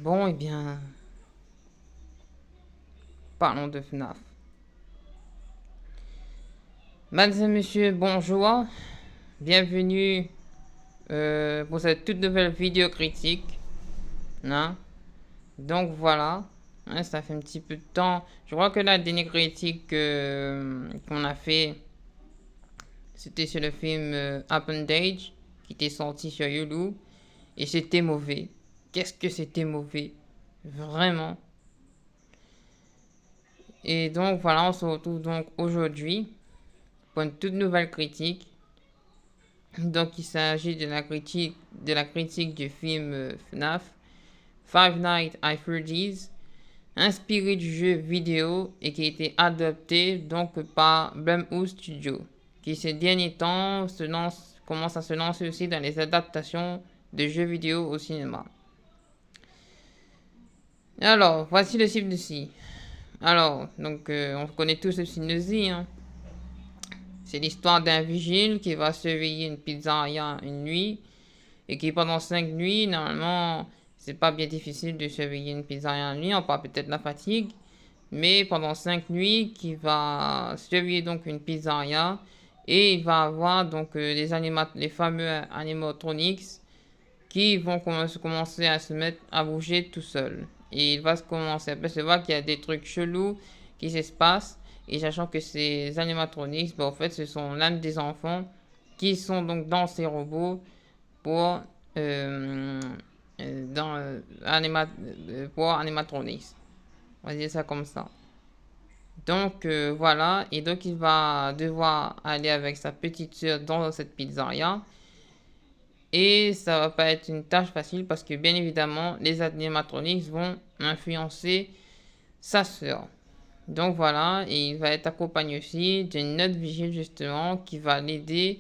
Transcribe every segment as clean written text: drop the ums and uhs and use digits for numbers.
Bon, eh bien, parlons de FNAF. Mesdames et messieurs, bonjour. Bienvenue pour cette toute nouvelle vidéo critique. Hein? Donc voilà, hein, ça fait un petit peu de temps. Je crois que la dernière critique qu'on a fait, c'était sur le film Appendage, qui était sorti sur YouTube. Et c'était mauvais. Qu'est-ce que c'était mauvais? Vraiment. Et donc voilà, on se retrouve donc aujourd'hui pour une toute nouvelle critique. Donc il s'agit de la critique du film FNAF, Five Nights at Freddy's, inspiré du jeu vidéo et qui a été adapté donc par Blumhouse Studio, qui ces derniers temps commence à se lancer aussi dans les adaptations de jeux vidéo au cinéma. Alors, voici le synopsis. Alors, donc on connaît tous le synopsis, hein. C'est l'histoire d'un vigile qui va surveiller une pizzeria une nuit et qui pendant 5 nuits, normalement, c'est pas bien difficile de surveiller une pizzeria une nuit, on parle peut-être de la fatigue, mais pendant 5 nuits, qui va surveiller donc une pizzeria et il va avoir donc les fameux animatronics qui vont commencer à se mettre à bouger tout seul. Et il va se commencer à percevoir qu'il y a des trucs chelous qui se passent. Et sachant que ces animatronics, en fait, ce sont l'âme des enfants qui sont donc dans ces robots pour, pour animatronics. On va dire ça comme ça. Donc voilà, et donc il va devoir aller avec sa petite soeur dans cette pizzeria. Et ça va pas être une tâche facile parce que bien évidemment, les animatronics vont influencer sa soeur. Donc voilà, et il va être accompagné aussi d'une autre vigile justement qui va l'aider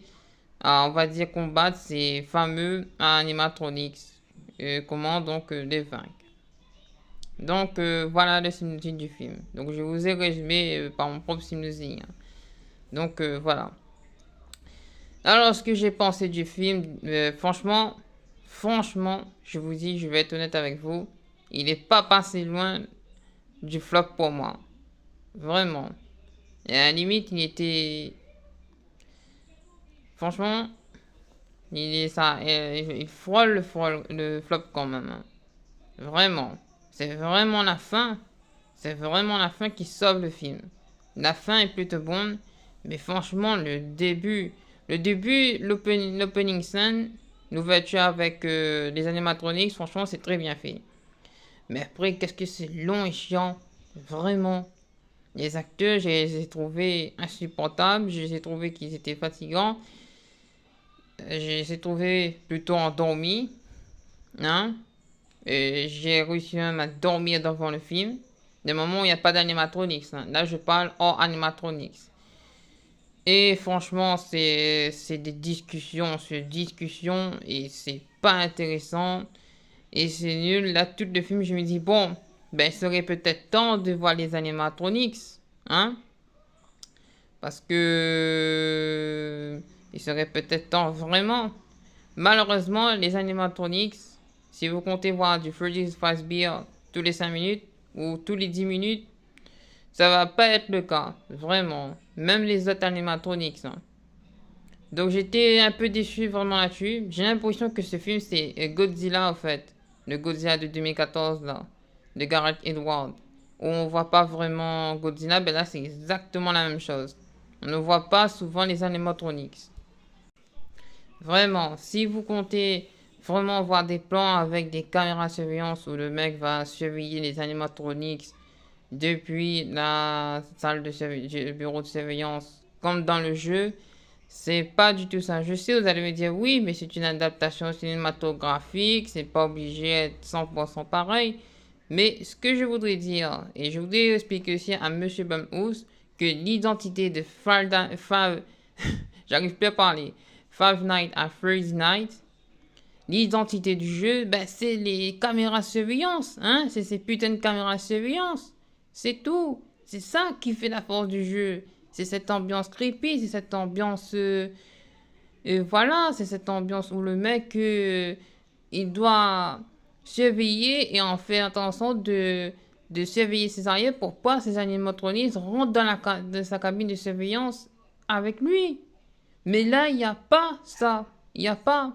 à, on va dire, combattre ces fameux animatronics. Comment donc les vaincre. Donc voilà le synopsis du film. Donc je vous ai résumé par mon propre synopsis, hein. Donc voilà. Alors ce que j'ai pensé du film, franchement, je vous dis, je vais être honnête avec vous, il n'est pas passé loin du flop pour moi. Vraiment. Et à la limite, il était... Franchement, il frôle le flop quand même, hein. Vraiment. C'est vraiment la fin. C'est vraiment la fin qui sauve le film. La fin est plutôt bonne, mais franchement, l'opening scène, l'ouverture avec les animatronics, franchement, c'est très bien fait. Mais après, qu'est-ce que c'est long et chiant. Vraiment. Les acteurs, je les ai trouvés insupportables. Je les ai trouvés qu'ils étaient fatigants. Je les ai trouvés plutôt endormis. Hein? Et j'ai réussi même à dormir devant le film. Des moments où il n'y a pas d'animatronics, hein. Là, je parle hors animatronics. Et franchement, c'est des discussions sur discussions et c'est pas intéressant. Et c'est nul. Là, tout le film, je me dis, bon, ben, il serait peut-être temps de voir les animatronics. Hein? Parce que il serait peut-être temps vraiment. Malheureusement, les animatronics, si vous comptez voir du Freddy's Fazbear tous les 5 minutes ou tous les 10 minutes, ça va pas être le cas. Vraiment. Même les autres animatronics, hein. Donc j'étais un peu déçu vraiment là-dessus. J'ai l'impression que ce film c'est Godzilla en fait. Le Godzilla de 2014 là. De Gareth Edwards. Où on voit pas vraiment Godzilla, ben là c'est exactement la même chose. On ne voit pas souvent les animatronics. Vraiment, si vous comptez vraiment voir des plans avec des caméras de surveillance où le mec va surveiller les animatronics depuis la salle de bureau de surveillance comme dans le jeu, c'est pas du tout ça. Je sais, vous allez me dire oui, mais c'est une adaptation cinématographique, c'est pas obligé d'être 100% pareil. Mais ce que je voudrais dire, et je voudrais expliquer aussi à Monsieur Blumhouse, que l'identité de j'arrive plus à parler, Five Nights at Freddy's Night, l'identité du jeu, ben c'est les caméras de surveillance, hein, c'est ces putains de caméras de surveillance. C'est tout. C'est ça qui fait la force du jeu. C'est cette ambiance creepy, c'est cette ambiance... voilà, c'est cette ambiance où le mec, il doit surveiller et en faire attention de surveiller ses arrières pour pas ces animatroniques rentrent dans sa cabine de surveillance avec lui. Mais là, il n'y a pas ça. Il n'y a pas.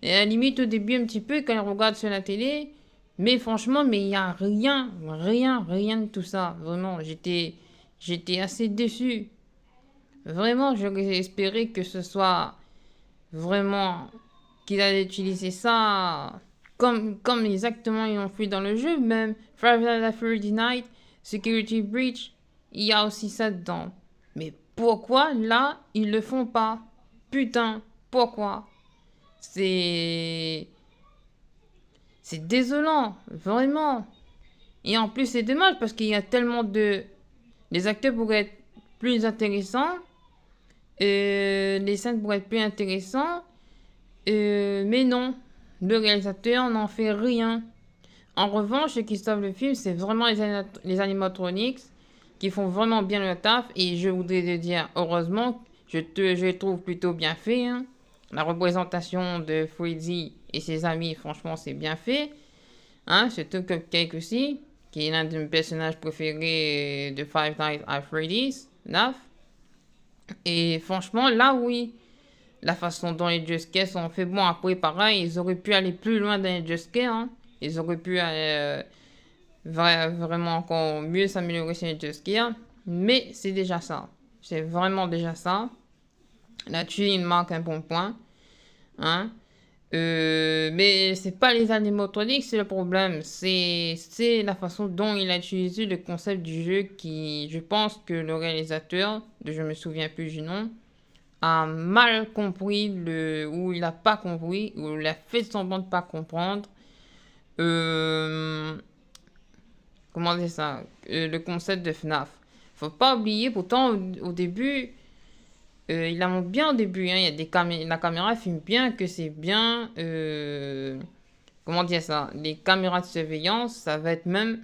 Et à la limite, au début, un petit peu, quand il regarde sur la télé, mais franchement, mais il n'y a rien, rien, rien de tout ça. Vraiment, j'étais assez déçu. Vraiment, j'aurais espéré que ce soit vraiment qu'il allait utiliser ça comme exactement ils ont fait dans le jeu. Même Friday the 30 Night, Security Breach, il y a aussi ça dedans. Mais pourquoi là, ils le font pas? Putain, pourquoi? C'est. C'est désolant, vraiment. Et en plus, c'est dommage parce qu'il y a tellement de. Les acteurs pourraient être plus intéressants. Les scènes pourraient être plus intéressants. Mais non, le réalisateur n'en fait rien. En revanche, ce qui sauve le film, c'est vraiment les animatronics qui font vraiment bien le taf. Et je voudrais te dire, heureusement, je les trouve plutôt bien fait. Hein. La représentation de Freddy et ses amis, franchement, c'est bien fait. Hein, surtout Cupcake aussi, qui est l'un de mes personnages préférés de Five Nights at Freddy's, 9. Et franchement, là, oui, la façon dont les jumpscares sont faits, bon, après, pareil, ils auraient pu aller plus loin dans les jumpscares, hein. Ils auraient pu aller vraiment encore mieux s'améliorer sur les jumpscares, mais c'est déjà ça. C'est vraiment déjà ça. Là-dessus, il marque un bon point. Hein. Mais c'est pas les animatroniques, c'est le problème. C'est la façon dont il a utilisé le concept du jeu qui, je pense que le réalisateur, je me souviens plus du nom, a mal compris ou il a pas compris, ou il a fait semblant de pas comprendre. Comment dire ça? Le concept de FNAF. Faut pas oublier, pourtant au début, il la montre bien au début, hein. Il y a la caméra filme bien que c'est bien. Comment dire ça? Les caméras de surveillance, ça va être même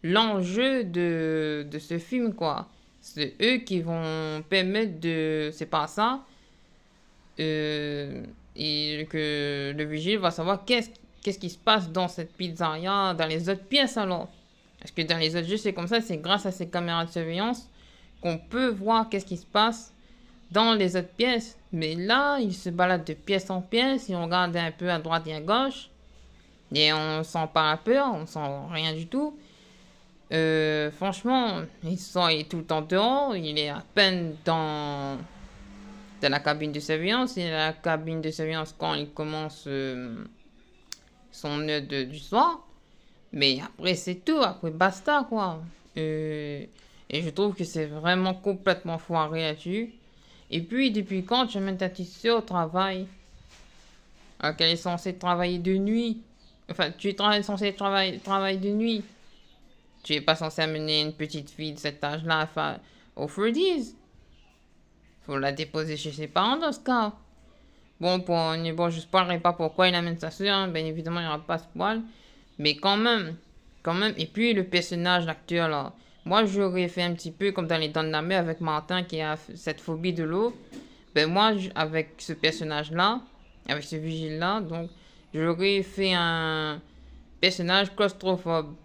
l'enjeu de ce film, quoi. C'est eux qui vont permettre de. C'est pas ça. Et que le vigile va savoir qu'est-ce qui se passe dans cette pizzeria, dans les autres pièces alors. Parce que dans les autres jeux, c'est comme ça, c'est grâce à ces caméras de surveillance qu'on peut voir qu'est-ce qui se passe dans les autres pièces. Mais là, il se balade de pièce en pièce et on regarde un peu à droite et à gauche. Et on sent pas la peur, on sent rien du tout. Franchement, il est tout le temps dehors, il est à peine dans la cabine de surveillance. Il est à la cabine de surveillance quand il commence son heure du soir. Mais après, c'est tout, après, basta, quoi. Et je trouve que c'est vraiment complètement foiré là-dessus. Et puis, depuis quand tu amènes ta petite soeur au travail? Qu'elle est censée travailler de nuit. Enfin, tu es censé travailler de nuit. Tu es pas censé amener une petite fille de cet âge-là au Freddy's. Faut la déposer chez ses parents dans ce cas. Bon, je ne spoilerai pas pourquoi il amène sa soeur. Hein. Bien évidemment, il n'y aura pas de spoil. Mais quand même. Et puis, le personnage, l'acteur, là. Moi, j'aurais fait un petit peu comme dans Les Dents de la Mer avec Martin qui a cette phobie de l'eau. Ben, moi, avec ce personnage-là, avec ce vigile-là, donc, j'aurais fait un personnage claustrophobe.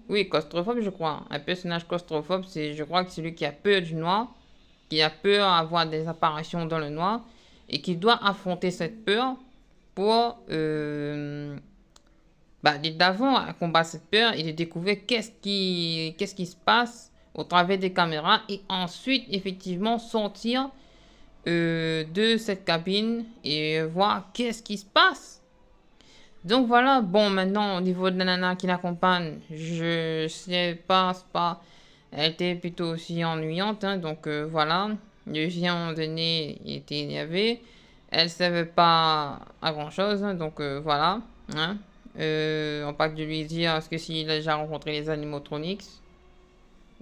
Oui, claustrophobe, je crois. Un personnage claustrophobe, je crois que c'est celui qui a peur du noir, qui a peur d'avoir des apparitions dans le noir, et qui doit affronter cette peur pour, d'avant à combattre cette peur et de découvrir qu'est-ce qui se passe au travers des caméras, et ensuite, effectivement, sortir de cette cabine et voir qu'est-ce qui se passe. Donc voilà, bon, maintenant au niveau de la nana qui l'accompagne, je sais pas, elle était plutôt aussi ennuyante, hein, donc voilà. Le chien, à un moment donné, il était énervé. Elle savait pas à grand chose, hein, donc voilà. Hein. On parle de lui dire, est-ce que s'il a déjà rencontré les animatronics?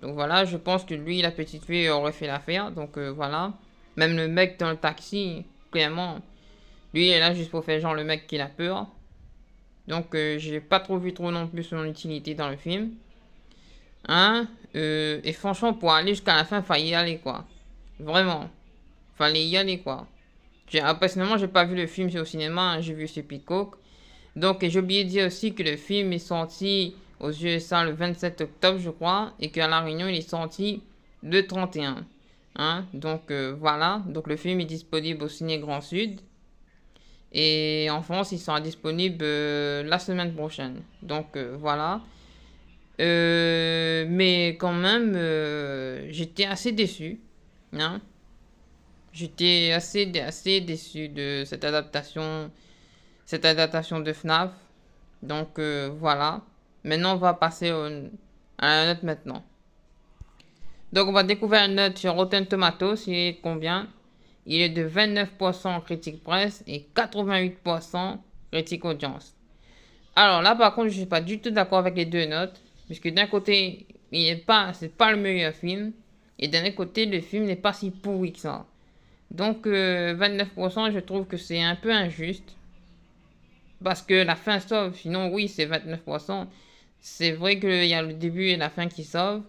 Donc voilà, je pense que lui, la petite fille, aurait fait l'affaire, donc voilà. Même le mec dans le taxi, clairement, lui, il est là juste pour faire genre le mec qui a peur. Donc, j'ai pas trop vu non plus son utilité dans le film. Hein? Et franchement, pour aller jusqu'à la fin, fallait y aller, quoi. Vraiment. Fallait y aller, quoi. Personnellement, j'ai pas vu le film au cinéma, hein, j'ai vu ce Peacock. Donc, j'ai oublié de dire aussi que le film est sorti aux USA le 27 octobre, je crois, et qu'à La Réunion, il est sorti le 31. Hein? Donc, voilà. Donc, le film est disponible au Ciné Grand Sud. Et en France, il sera disponible la semaine prochaine. Donc, voilà. Mais quand même, j'étais assez déçu. Hein? J'étais assez déçu de cette adaptation de FNAF. Donc voilà. Maintenant, on va passer à la note maintenant. Donc on va découvrir une note sur Rotten Tomatoes. Il est de combien? Il est de 29% critique presse et 88% critique audience. Alors là, par contre, je ne suis pas du tout d'accord avec les deux notes. Puisque d'un côté, c'est pas le meilleur film. Et d'un autre côté, le film n'est pas si pourri que ça. Donc 29%, je trouve que c'est un peu injuste. Parce que la fin sauve. Sinon, oui, c'est 29%. C'est vrai qu'il y a le début et la fin qui sauvent.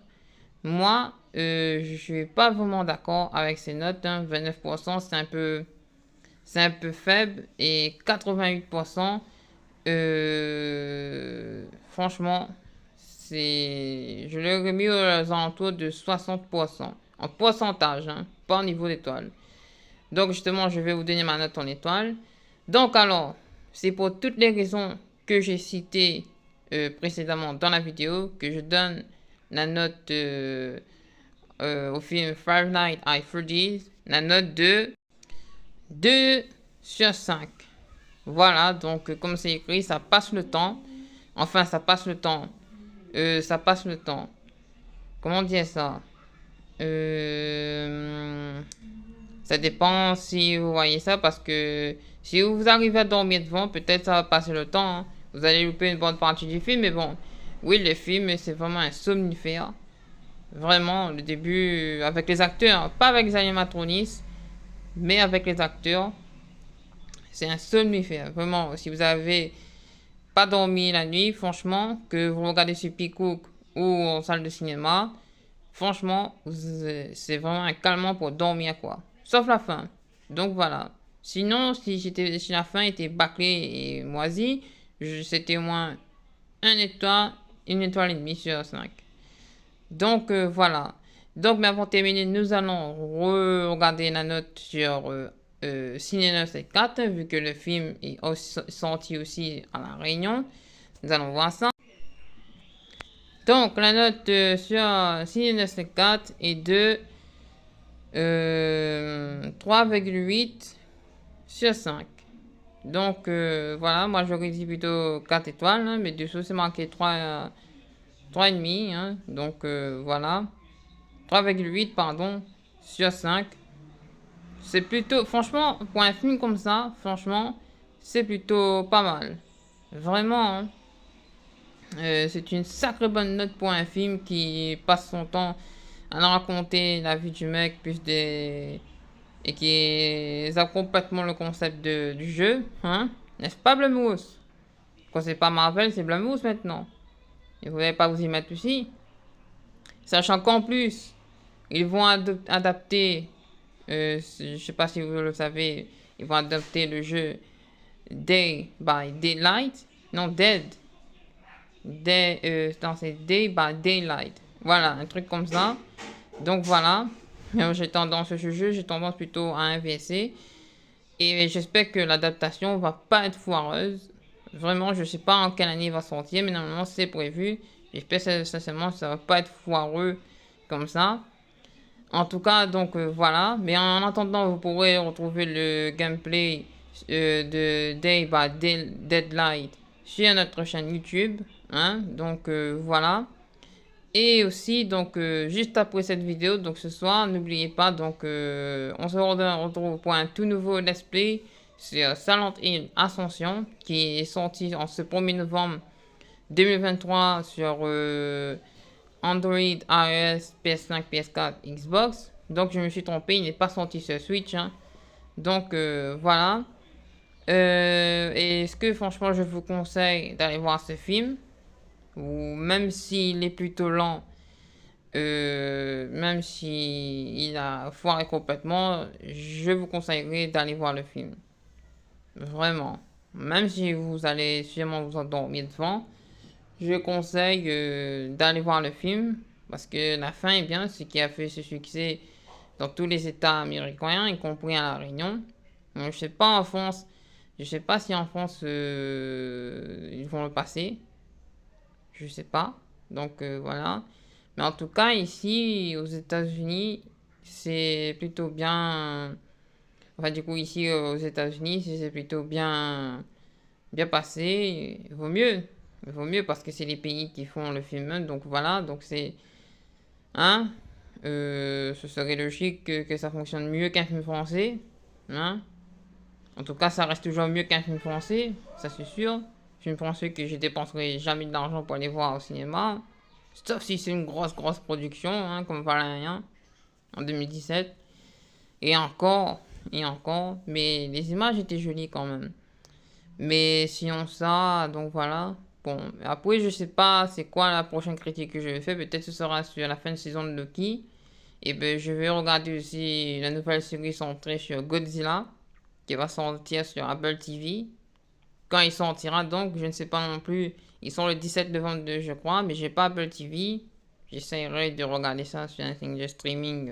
Moi, je suis pas vraiment d'accord avec ces notes. Hein. 29%, c'est un peu faible. Et 88%, franchement, je l'aurais mis aux alentours de 60%. En pourcentage, hein, pas au niveau d'étoile. Donc, justement, je vais vous donner ma note en étoile. Donc, alors, c'est pour toutes les raisons que j'ai citées précédemment dans la vidéo que je donne la note au film Five Nights at Freddy's, la note de 2 sur 5. Voilà, donc comme c'est écrit, ça passe le temps. Enfin, ça passe le temps. Ça passe le temps. Comment dire ça? Ça dépend si vous voyez ça, parce que si vous arrivez à dormir devant, peut-être ça va passer le temps. Hein. Vous allez louper une bonne partie du film, mais bon. Oui, le film, c'est vraiment un somnifère. Vraiment, le début, avec les acteurs, pas avec les animatroniques, mais avec les acteurs, c'est un somnifère. Vraiment, si vous avez pas dormi la nuit, franchement, que vous regardez sur Peacock ou en salle de cinéma, franchement, c'est vraiment un calmant pour dormir, quoi. Sauf la fin. Donc voilà. Sinon, si la fin était bâclée et moisie, c'était au moins une étoile et demie sur 5. Donc voilà. Donc, mais avant de terminer, nous allons regarder la note sur Ciné 974, vu que le film est sorti aussi à La Réunion. Nous allons voir ça. Donc, la note sur Ciné 974 est de 3,8 sur 5. Donc, voilà, moi j'aurais dit plutôt 4 étoiles, hein, mais dessous c'est marqué 3,5. Hein, donc, voilà. 3,8 pardon, sur 5. C'est plutôt, franchement, pour un film comme ça, franchement, c'est plutôt pas mal. Vraiment, hein. C'est une sacrée bonne note pour un film qui passe son temps à nous raconter la vie du mec, et qui a complètement le concept du jeu, hein. N'est-ce pas, Blumhouse? Quand c'est pas Marvel, c'est Blumhouse maintenant. Et vous n'allez pas vous y mettre aussi. Sachant qu'en plus, ils vont adapter, je sais pas si vous le savez, ils vont adapter le jeu Day by Daylight. Non, non, c'est Day by Daylight. Voilà, un truc comme ça. Donc voilà, j'ai tendance, ce jeu, j'ai tendance plutôt à inverser. Et j'espère que l'adaptation va pas être foireuse. Vraiment, je sais pas en quelle année il va sortir, mais normalement c'est prévu. J'espère sincèrement que ça va pas être foireux comme ça. En tout cas, donc voilà. Mais en attendant, vous pourrez retrouver le gameplay de Day by Deadlight sur notre chaîne YouTube. Hein? Donc voilà. Et aussi, donc juste après cette vidéo, donc ce soir, n'oubliez pas, donc on se retrouve pour un tout nouveau let's play sur Silent Hill Ascension qui est sorti en ce 1er novembre 2023 sur Android, iOS, PS5, PS4, Xbox. Donc je me suis trompé, il n'est pas sorti sur Switch. Hein. Donc voilà. Et est-ce que franchement je vous conseille d'aller voir ce film? Ou même s'il est plutôt lent, même s'il a foiré complètement, je vous conseillerais d'aller voir le film. Vraiment. Même si vous allez sûrement vous endormir devant, je conseille d'aller voir le film parce que la fin est bien, ce qui a fait ce succès dans tous les États américains, y compris à La Réunion. Je sais pas en France, je sais pas si en France ils vont le passer, je sais pas. Donc voilà. Mais en tout cas ici aux États-Unis, c'est plutôt bien. Enfin du coup ici aux États-Unis, si c'est plutôt bien passé. Il vaut mieux parce que c'est les pays qui font le film. Donc voilà, donc c'est hein, ce serait logique que ça fonctionne mieux qu'un film français. Hein. En tout cas, ça reste toujours mieux qu'un film français, ça c'est sûr. Film français que je dépenserai jamais d'argent pour aller voir au cinéma. Sauf si c'est une grosse production, hein, comme Valérian en 2017. Et encore, et encore. Mais les images étaient jolies quand même. Mais sinon ça, donc voilà. Bon, après je sais pas c'est quoi la prochaine critique que je vais faire. Peut-être ce sera sur la fin de saison de Loki. Et ben je vais regarder aussi la nouvelle série centrée sur Godzilla qui va sortir sur Apple TV. Quand il sortira donc, je ne sais pas non plus. Ils sont le 17 novembre je crois, mais j'ai pas Apple TV. J'essaierai de regarder ça sur un thing de streaming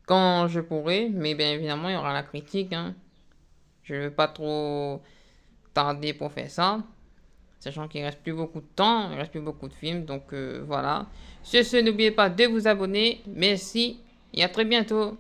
quand je pourrai. Mais bien évidemment, il y aura la critique. Hein. Je ne veux pas trop tarder pour faire ça. Sachant qu'il reste plus beaucoup de temps, il reste plus beaucoup de films. Donc voilà. Sur ce, n'oubliez pas de vous abonner. Merci et à très bientôt.